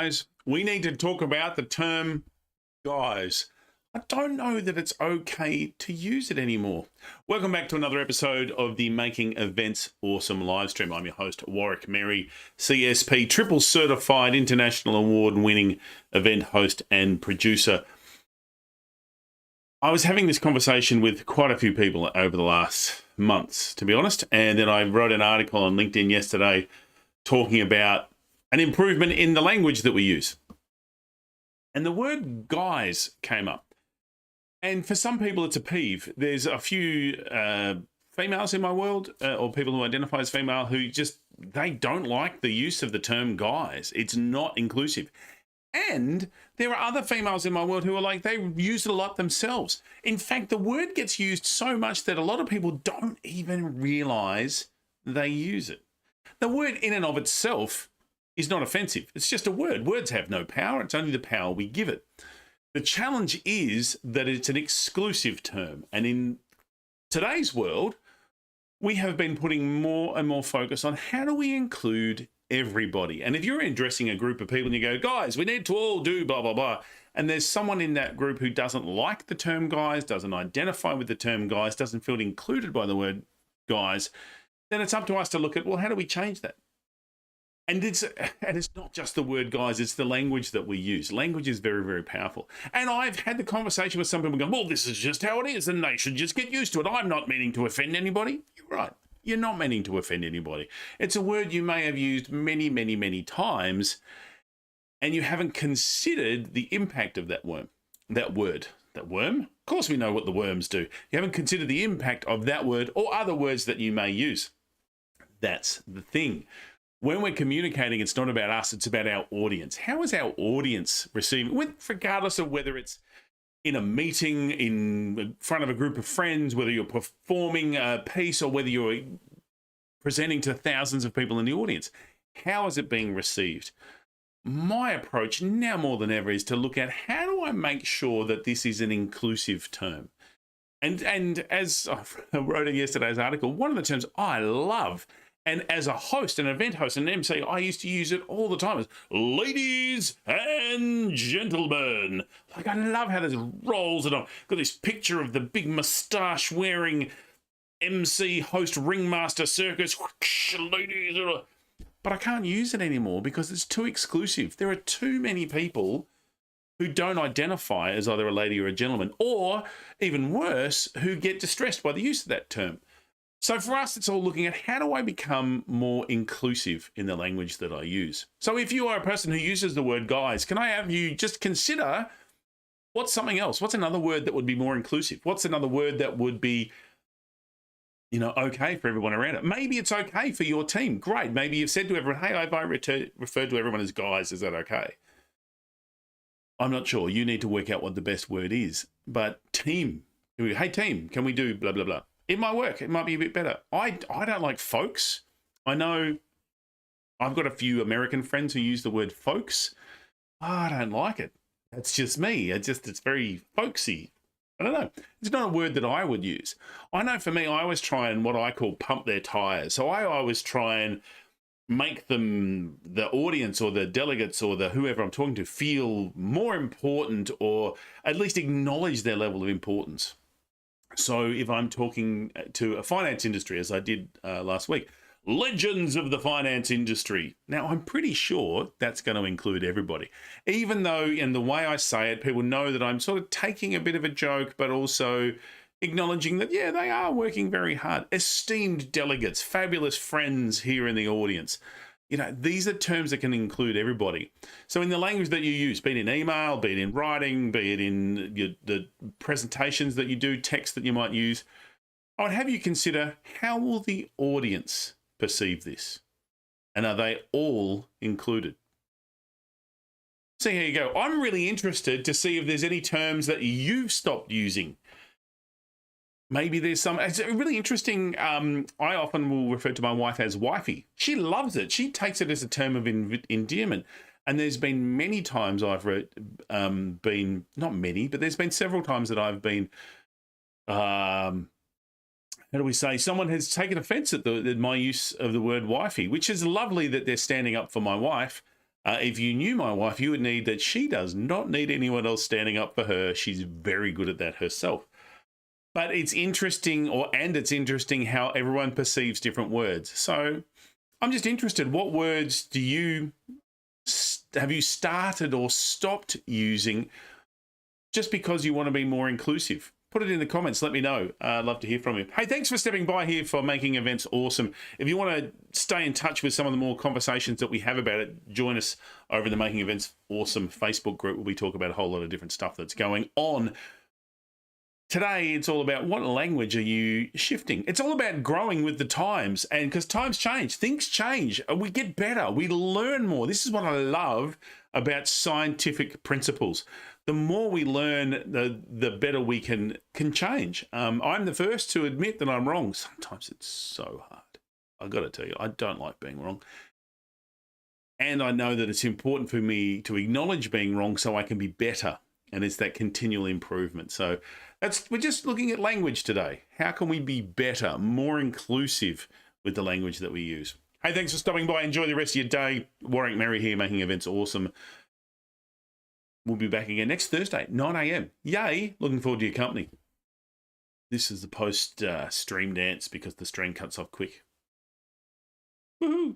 guys, we need to talk about the term guys. I don't know that it's okay to use it anymore. Welcome back to another episode of the Making Events Awesome live stream. I'm your host, Warwick Merry, CSP, triple certified international award-winning event host and producer. I was having this conversation with quite a few people over the last months, to be honest, and then I wrote an article on LinkedIn yesterday talking about an improvement in the language that we use. And the word guys came up. And for some people, it's a peeve. There's a few females in my world, or people who identify as female, who they don't like the use of the term guys. It's not inclusive. And there are other females in my world who are like, they use it a lot themselves. In fact, the word gets used so much that a lot of people don't even realize they use it. The word in and of itself is not offensive. It's just a word. Words have no power. It's only the power we give it. The challenge is that it's an exclusive term. And in today's world, we have been putting more and more focus on how do we include everybody. And if you're addressing a group of people and you go, guys, we need to all do blah, blah, blah, and there's someone in that group who doesn't like the term guys, doesn't identify with the term guys, doesn't feel included by the word guys, then it's up to us to look at, well, how do we change that? And it's not just the word guys, it's the language that we use. Language is very, very powerful. And I've had the conversation with some people going, well, this is just how it is and they should just get used to it. I'm not meaning to offend anybody. You're right. You're not meaning to offend anybody. It's a word you may have used many, many, many times, and you haven't considered the impact of that word. That worm? Of course we know what the worms do. You haven't considered the impact of that word or other words that you may use. That's the thing. When we're communicating, it's not about us, it's about our audience. How is our audience receiving, regardless of whether it's in a meeting, in front of a group of friends, whether you're performing a piece or whether you're presenting to thousands of people in the audience, how is it being received? My approach now more than ever is to look at how do I make sure that this is an inclusive term? And as I wrote in yesterday's article, one of the terms I love, and as a host, an event host, an MC, I used to use it all the time as ladies and gentlemen. Like, I love how this rolls and I've got this picture of the big moustache wearing MC host ringmaster circus, ladies. But I can't use it anymore because it's too exclusive. There are too many people who don't identify as either a lady or a gentleman, or even worse, who get distressed by the use of that term. So for us, it's all looking at how do I become more inclusive in the language that I use. So if you are a person who uses the word guys, can I have you just consider what's something else? What's another word that would be more inclusive? What's another word that would be, okay for everyone around it? Maybe it's okay for your team. Great. Maybe you've said to everyone, hey, if I referred to everyone as guys, is that okay? I'm not sure. You need to work out what the best word is. But team, hey team, can we do blah, blah, blah? It might work. It might be a bit better. I don't like folks. I know I've got a few American friends who use the word folks. I don't like it. That's just me. It's very folksy. I don't know. It's not a word that I would use. I know for me, I always try and what I call pump their tires. So I always try and make them, the audience or the delegates or the whoever I'm talking to, feel more important or at least acknowledge their level of importance. So if I'm talking to a finance industry, as I did last week, legends of the finance industry. Now, I'm pretty sure that's going to include everybody, even though in the way I say it, people know that I'm sort of taking a bit of a joke, but also acknowledging that, yeah, they are working very hard. Esteemed delegates, fabulous friends here in the audience. These are terms that can include everybody. So in the language that you use, be it in email, be it in writing, be it in the presentations that you do, text that you might use, I would have you consider, how will the audience perceive this? And are they all included? So here you go. I'm really interested to see if there's any terms that you've stopped using. Maybe there's some, it's really interesting. I often will refer to my wife as wifey. She loves it. She takes it as a term of endearment. And there's been many times I've not many, but there's been several times that I've been, how do we say, someone has taken offense at my use of the word wifey, which is lovely that they're standing up for my wife. If you knew my wife, you would need that she does not need anyone else standing up for her. She's very good at that herself. But it's interesting, it's interesting how everyone perceives different words. So I'm just interested, what words have you started or stopped using just because you want to be more inclusive? Put it in the comments. Let me know. I'd love to hear from you. Hey, thanks for stepping by here for Making Events Awesome. If you want to stay in touch with some of the more conversations that we have about it, join us over in the Making Events Awesome Facebook group, where we talk about a whole lot of different stuff that's going on. Today, it's all about what language are you shifting? It's all about growing with the times, and because times change, things change, we get better, we learn more. This is what I love about scientific principles. The more we learn, the better we can change. I'm the first to admit that I'm wrong. Sometimes it's so hard. I've got to tell you, I don't like being wrong. And I know that it's important for me to acknowledge being wrong so I can be better. And it's that continual improvement. So we're just looking at language today. How can we be better, more inclusive with the language that we use? Hey, thanks for stopping by. Enjoy the rest of your day. Warwick Merry here, Making Events Awesome. We'll be back again next Thursday, 9 a.m. Yay! Looking forward to your company. This is the post stream dance because the stream cuts off quick. Woohoo!